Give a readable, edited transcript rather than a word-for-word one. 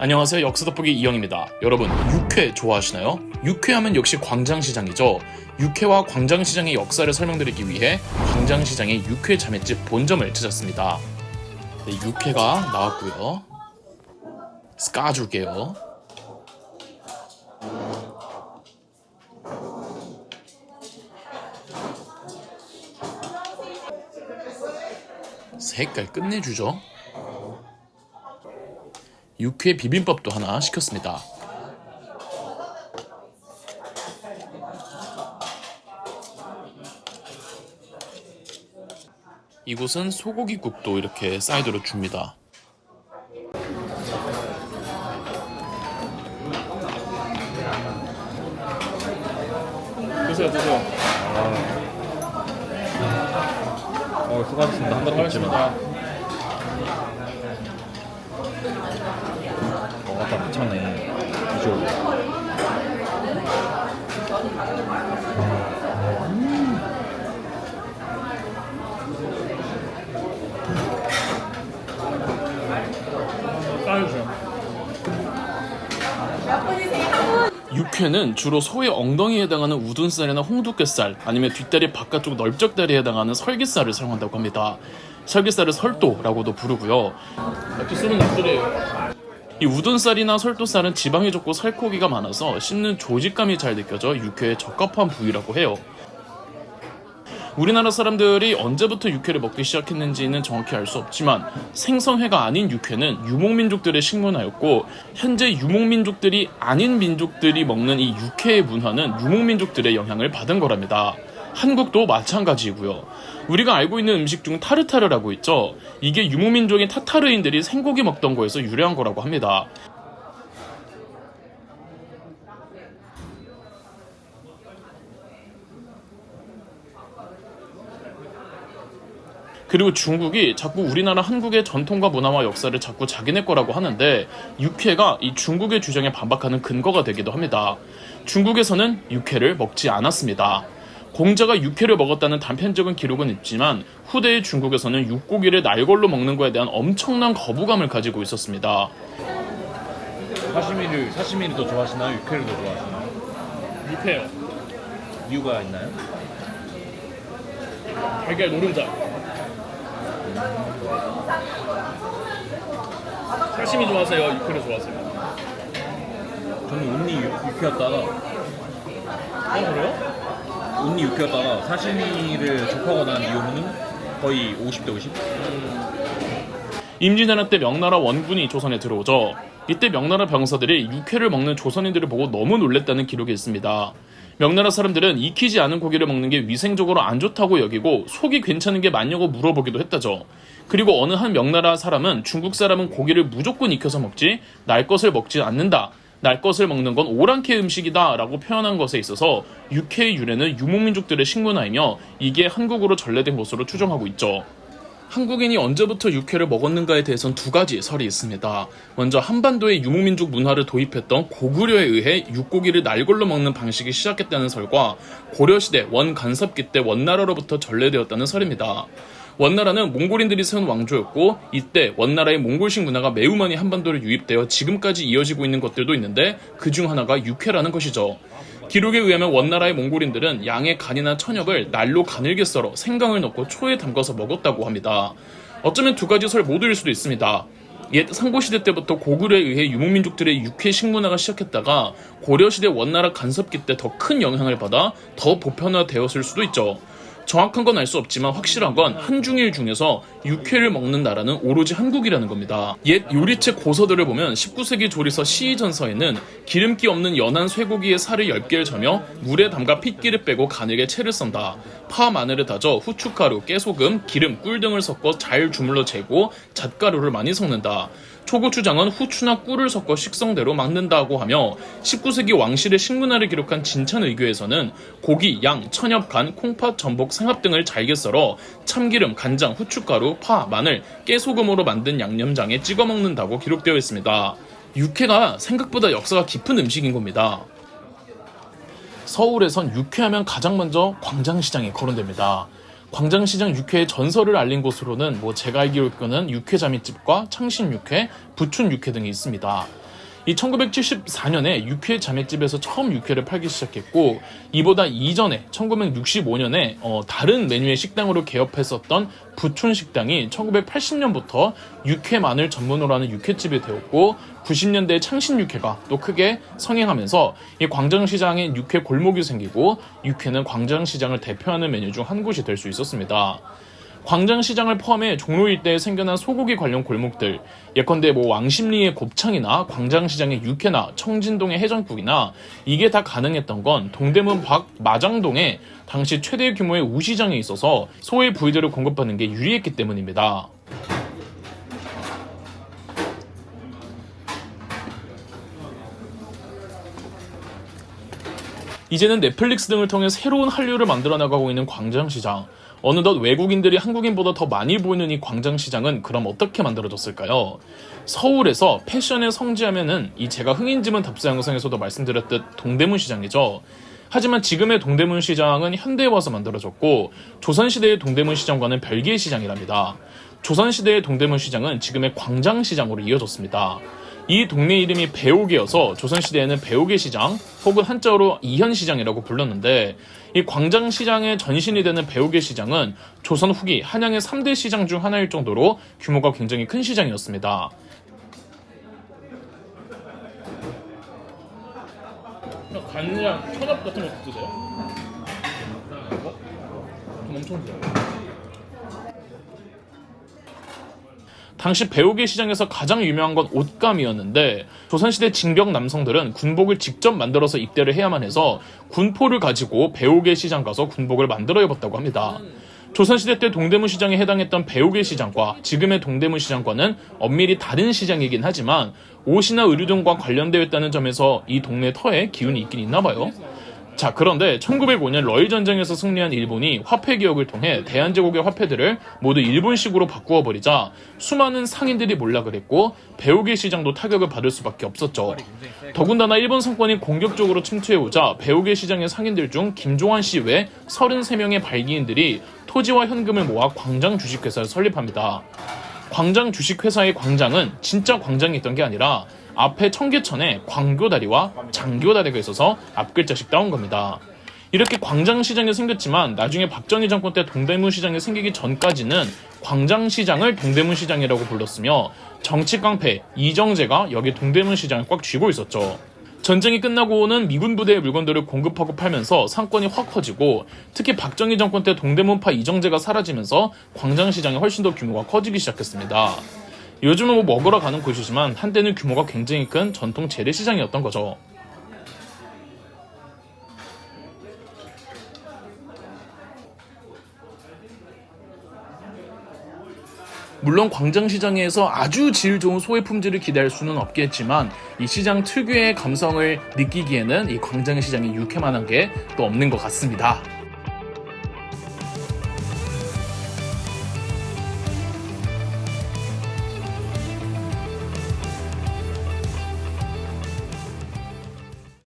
안녕하세요. 역사 돋보기 이영입니다. 여러분, 육회 좋아하시나요? 육회하면 역시 광장시장이죠. 육회와 광장시장의 역사를 설명드리기 위해 광장시장의 육회 자매집 본점을 찾았습니다. 네, 육회가 나왔고요. 까줄게요. 색깔 끝내주죠. 육회 비빔밥도 하나 시켰습니다. 이곳은 소고기국도 이렇게 사이드로 줍니다. 드세요. 수고하셨습니다. 한 번도 없지만. 아까 미쳤네. 비주얼. 육회는 주로 소의 엉덩이에 해당하는 우둔살이나 홍두깨살, 아니면 뒷다리 바깥쪽 넓적다리에 해당하는 설깃살을 사용한다고 합니다. 설깃살을 설도라고도 부르고요. 쓰는 납들이에요. 이 우둔살이나 설도살은 지방이 적고 살코기가 많아서 씹는 조직감이 잘 느껴져 육회에 적합한 부위라고 해요. 우리나라 사람들이 언제부터 육회를 먹기 시작했는지는 정확히 알 수 없지만 생선회가 아닌 육회는 유목민족들의 식문화였고, 현재 유목민족들이 아닌 민족들이 먹는 이 육회의 문화는 유목민족들의 영향을 받은 거랍니다. 한국도 마찬가지이고요. 우리가 알고 있는 음식 중 타르타르라고 있죠. 이게 유목민족인 타타르인들이 생고기 먹던 거에서 유래한 거라고 합니다. 그리고 중국이 자꾸 우리나라 한국의 전통과 문화와 역사를 자꾸 자기네 거라고 하는데, 육회가 이 중국의 주장에 반박하는 근거가 되기도 합니다. 중국에서는 육회를 먹지 않았습니다. 공자가 육회를 먹었다는 단편적인 기록은 있지만 후대의 중국에서는 육고기를 날걸로 먹는 것에 대한 엄청난 거부감을 가지고 있었습니다. 사시미를 더 좋아하시나요? 육회를 더 좋아하시나요? 육회요. 이유가 있나요? 달걀 노른자. 사시미 좋아하세요? 육회를 좋아하세요? 저는 온리 육회였다가 그래요? 온리 육회였다가 사시미를 접하고 난 이후로는 거의 50대 50? 임진왜란 때 명나라 원군이 조선에 들어오죠. 이때 명나라 병사들이 육회를 먹는 조선인들을 보고 너무 놀랬다는 기록이 있습니다. 명나라 사람들은 익히지 않은 고기를 먹는 게 위생적으로 안 좋다고 여기고 속이 괜찮은 게 맞냐고 물어보기도 했다죠. 그리고 어느 한 명나라 사람은 중국 사람은 고기를 무조건 익혀서 먹지 날 것을 먹지 않는다. 날 것을 먹는 건 오랑캐 음식이다 라고 표현한 것에 있어서 육회의 유래는 유목민족들의 식문화이며 이게 한국으로 전래된 것으로 추정하고 있죠. 한국인이 언제부터 육회를 먹었는가에 대해서는 두 가지 설이 있습니다. 먼저 한반도에 유목민족 문화를 도입했던 고구려에 의해 육고기를 날걸로 먹는 방식이 시작했다는 설과 고려시대 원간섭기 때 원나라로부터 전래되었다는 설입니다. 원나라는 몽골인들이 세운 왕조였고 이때 원나라의 몽골식 문화가 매우 많이 한반도로 유입되어 지금까지 이어지고 있는 것들도 있는데 그중 하나가 육회라는 것이죠. 기록에 의하면 원나라의 몽골인들은 양의 간이나 천엽을 날로 가늘게 썰어 생강을 넣고 초에 담가서 먹었다고 합니다. 어쩌면 두 가지 설 모두일 수도 있습니다. 옛 상고시대 때부터 고구려에 의해 유목민족들의 육회 식문화가 시작했다가 고려시대 원나라 간섭기 때 더 큰 영향을 받아 더 보편화되었을 수도 있죠. 정확한 건 알 수 없지만 확실한 건 한중일 중에서 육회를 먹는 나라는 오로지 한국이라는 겁니다. 옛 요리책 고서들을 보면 19세기 조리서 시의전서에는 기름기 없는 연한 쇠고기의 살을 10개를 저며 물에 담가 핏기를 빼고 가늘게 채를 썬다. 파, 마늘을 다져 후춧가루, 깨소금, 기름, 꿀 등을 섞어 잘 주물러 재고 잣가루를 많이 섞는다. 초고추장은 후추나 꿀을 섞어 식성대로 만든다고 하며 19세기 왕실의 식문화를 기록한 진천의교에서는 고기, 양, 천엽, 간, 콩팥, 전복, 생합 등을 잘게 썰어 참기름, 간장, 후춧가루, 파, 마늘, 깨소금으로 만든 양념장에 찍어 먹는다고 기록되어 있습니다. 육회가 생각보다 역사가 깊은 음식인 겁니다. 서울에선 육회하면 가장 먼저 광장시장이 거론됩니다. 광장시장 육회의 전설을 알린 곳으로는 제가 알기로는 육회자매집과 창신육회, 부춘육회 등이 있습니다. 이 1974년에 육회 자매집에서 처음 육회를 팔기 시작했고, 이보다 이전에 1965년에 다른 메뉴의 식당으로 개업했었던 부촌 식당이 1980년부터 육회만을 전문으로 하는 육회집이 되었고, 90년대에 창신 육회가 또 크게 성행하면서 이 광장시장에 육회 골목이 생기고, 육회는 광장시장을 대표하는 메뉴 중 한 곳이 될 수 있었습니다. 광장시장을 포함해 종로 일대에 생겨난 소고기 관련 골목들, 예컨대 왕십리의 곱창이나 광장시장의 육회나 청진동의 해장국이나, 이게 다 가능했던 건 동대문 밖 마장동에 당시 최대 규모의 우시장에 있어서 소의 부위들을 공급하는 게 유리했기 때문입니다. 이제는 넷플릭스 등을 통해 새로운 한류를 만들어 나가고 있는 광장시장. 어느덧 외국인들이 한국인보다 더 많이 보이는 이 광장시장은 그럼 어떻게 만들어졌을까요? 서울에서 패션의 성지하면은 이 제가 흥인지문 답사 영상에서도 말씀드렸듯 동대문시장이죠. 하지만 지금의 동대문시장은 현대에 와서 만들어졌고, 조선시대의 동대문시장과는 별개의 시장이랍니다. 조선시대의 동대문시장은 지금의 광장시장으로 이어졌습니다. 이 동네 이름이 배옥이어서 조선시대에는 배옥의 시장 혹은 한자어로 이현시장이라고 불렀는데, 이 광장시장의 전신이 되는 배옥의 시장은 조선 후기 한양의 3대 시장 중 하나일 정도로 규모가 굉장히 큰 시장이었습니다. 간이랑 천엽 같은 거 드세요? 좀 엄청 좋아요. 당시 배옥의 시장에서 가장 유명한 건 옷감이었는데, 조선시대 징병 남성들은 군복을 직접 만들어서 입대를 해야만 해서 군포를 가지고 배옥의 시장 가서 군복을 만들어 입었다고 합니다. 조선시대 때 동대문시장에 해당했던 배옥의 시장과 지금의 동대문시장과는 엄밀히 다른 시장이긴 하지만 옷이나 의류 등과 관련되어 있다는 점에서 이 동네 터에 기운이 있긴 있나 봐요. 자, 그런데 1905년 러일전쟁에서 승리한 일본이 화폐 개혁을 통해 대한제국의 화폐들을 모두 일본식으로 바꾸어 버리자 수많은 상인들이 몰락을 했고, 배옥의 시장도 타격을 받을 수밖에 없었죠. 더군다나 일본 상권이 공격적으로 침투해오자 배옥의 시장의 상인들 중 김종환 씨 외 33명의 발기인들이 토지와 현금을 모아 광장 주식회사를 설립합니다. 광장 주식회사의 광장은 진짜 광장이 있던 게 아니라 앞에 청계천에 광교다리와 장교다리가 있어서 앞글자씩 따온 겁니다. 이렇게 광장시장이 생겼지만 나중에 박정희 정권 때 동대문시장이 생기기 전까지는 광장시장을 동대문시장이라고 불렀으며, 정치깡패 이정재가 여기 동대문시장을 꽉 쥐고 있었죠. 전쟁이 끝나고는 미군 부대의 물건들을 공급하고 팔면서 상권이 확 커지고, 특히 박정희 정권 때 동대문파 이정재가 사라지면서 광장시장이 훨씬 더 규모가 커지기 시작했습니다. 요즘은 먹으러 가는 곳이지만 한때는 규모가 굉장히 큰 전통 재래시장이었던 거죠. 물론 광장시장에서 아주 질 좋은 소의 품질을 기대할 수는 없겠지만, 이 시장 특유의 감성을 느끼기에는 이 광장시장이 육회만한 게 또 없는 것 같습니다.